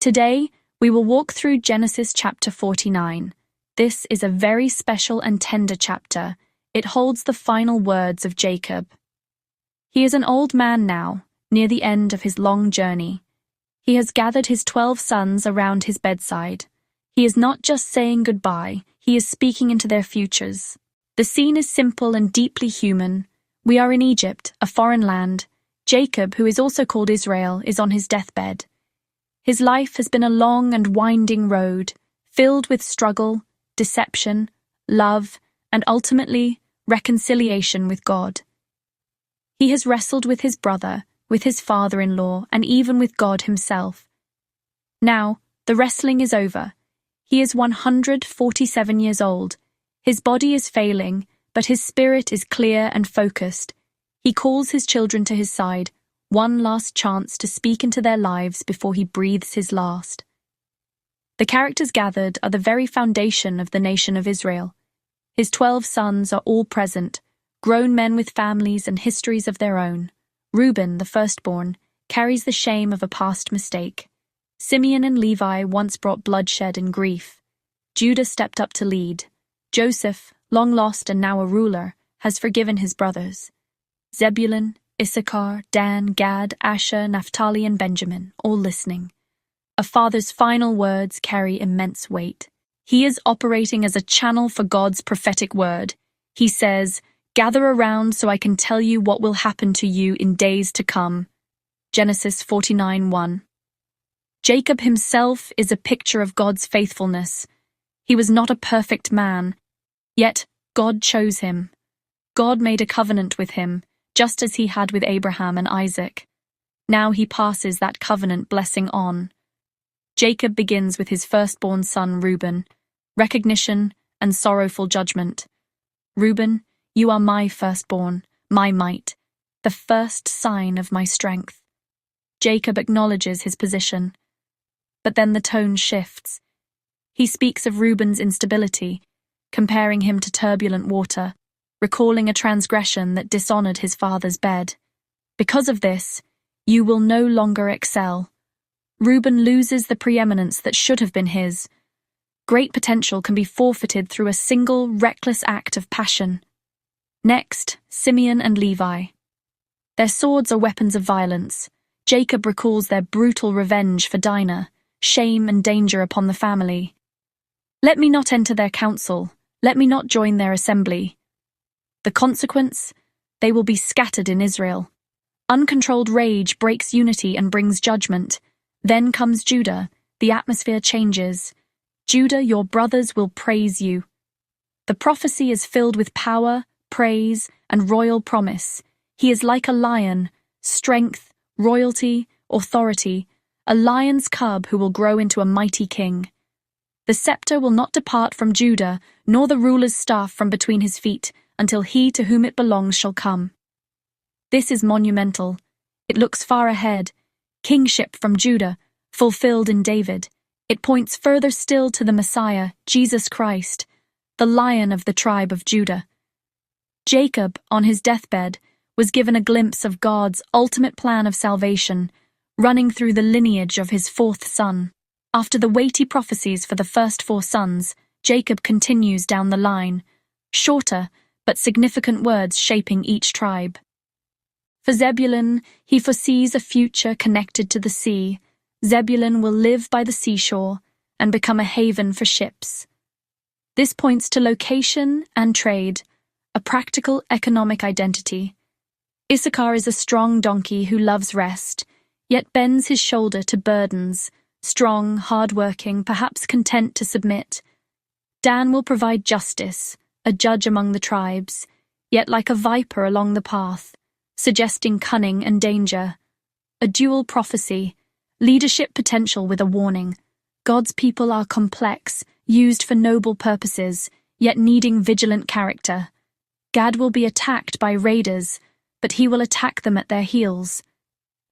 Today, we will walk through Genesis chapter 49. This is a very special and tender chapter. It holds the final words of Jacob. He is an old man now, near the end of his long journey. He has gathered his 12 sons around his bedside. He is not just saying goodbye, he is speaking into their futures. The scene is simple and deeply human. We are in Egypt, a foreign land. Jacob, who is also called Israel, is on his deathbed. His life has been a long and winding road, filled with struggle, deception, love, and ultimately, reconciliation with God. He has wrestled with his brother, with his father-in-law, and even with God himself. Now, the wrestling is over. He is 147 years old. His body is failing, but his spirit is clear and focused. He calls his children to his side, one last chance to speak into their lives before he breathes his last. The characters gathered are the very foundation of the nation of Israel. His 12 sons are all present, grown men with families and histories of their own. Reuben, the firstborn, carries the shame of a past mistake. Simeon and Levi once brought bloodshed and grief. Judah stepped up to lead. Joseph, long lost and now a ruler, has forgiven his brothers. Zebulun, Issachar, Dan, Gad, Asher, Naphtali, and Benjamin, all listening. A father's final words carry immense weight. He is operating as a channel for God's prophetic word. He says, "Gather around so I can tell you what will happen to you in days to come." Genesis 49:1. Jacob himself is a picture of God's faithfulness. He was not a perfect man, yet God chose him. God made a covenant with him, just as he had with Abraham and Isaac. Now he passes that covenant blessing on. Jacob begins with his firstborn son Reuben, recognition and sorrowful judgment. Reuben, you are my firstborn, my might, the first sign of my strength. Jacob acknowledges his position. But then the tone shifts. He speaks of Reuben's instability, comparing him to turbulent water, recalling a transgression that dishonored his father's bed. Because of this, you will no longer excel. Reuben loses the preeminence that should have been his. Great potential can be forfeited through a single, reckless act of passion. Next, Simeon and Levi. Their swords are weapons of violence. Jacob recalls their brutal revenge for Dinah, shame and danger upon the family. Let me not enter their council. Let me not join their assembly. The consequence? They will be scattered in Israel. Uncontrolled rage breaks unity and brings judgment. Then comes Judah. The atmosphere changes. Judah, your brothers will praise you. The prophecy is filled with power, praise, and royal promise. He is like a lion, strength, royalty, authority, a lion's cub who will grow into a mighty king. The scepter will not depart from Judah, nor the ruler's staff from between his feet, until he to whom it belongs shall come. This is monumental. It looks far ahead. Kingship from Judah, fulfilled in David. It points further still to the Messiah, Jesus Christ, the Lion of the tribe of Judah. Jacob, on his deathbed, was given a glimpse of God's ultimate plan of salvation, running through the lineage of his 4th son. After the weighty prophecies for the first 4 sons, Jacob continues down the line, shorter but significant words shaping each tribe. For Zebulun, he foresees a future connected to the sea. Zebulun will live by the seashore and become a haven for ships. This points to location and trade, a practical economic identity. Issachar is a strong donkey who loves rest, yet bends his shoulder to burdens, strong, hard-working, perhaps content to submit. Dan will provide justice, a judge among the tribes, yet like a viper along the path, suggesting cunning and danger. A dual prophecy, leadership potential with a warning. God's people are complex, used for noble purposes, yet needing vigilant character. Gad will be attacked by raiders, but he will attack them at their heels.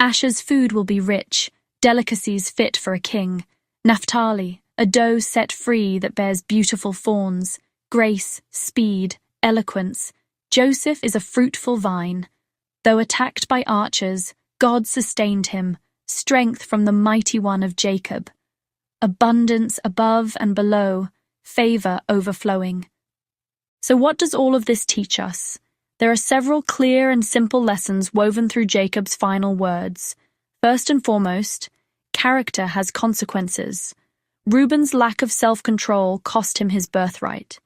Asher's food will be rich, delicacies fit for a king. Naphtali, a doe set free that bears beautiful fawns. Grace, speed, eloquence. Joseph is a fruitful vine. Though attacked by archers, God sustained him, strength from the mighty one of Jacob. abundance above and below, favor overflowing. So what does all of this teach us? There are several clear and simple lessons woven through Jacob's final words. First and foremost, character has consequences. Reuben's lack of self-control cost him his birthright.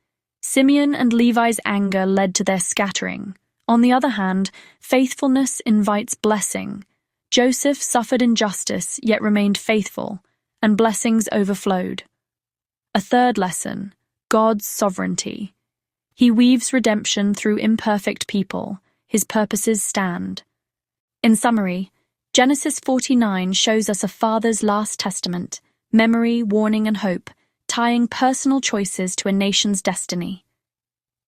Simeon and Levi's anger led to their scattering. On the other hand, faithfulness invites blessing. Joseph suffered injustice, yet remained faithful, and blessings overflowed. A third lesson, God's sovereignty. He weaves redemption through imperfect people. His purposes stand. In summary, Genesis 49 shows us a father's last testament, memory, warning, and hope, tying personal choices to a nation's destiny.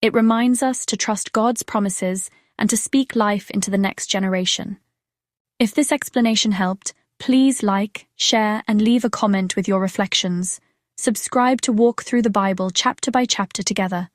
It reminds us to trust God's promises and to speak life into the next generation. If this explanation helped, please like, share, and leave a comment with your reflections. Subscribe to walk through the Bible chapter by chapter together.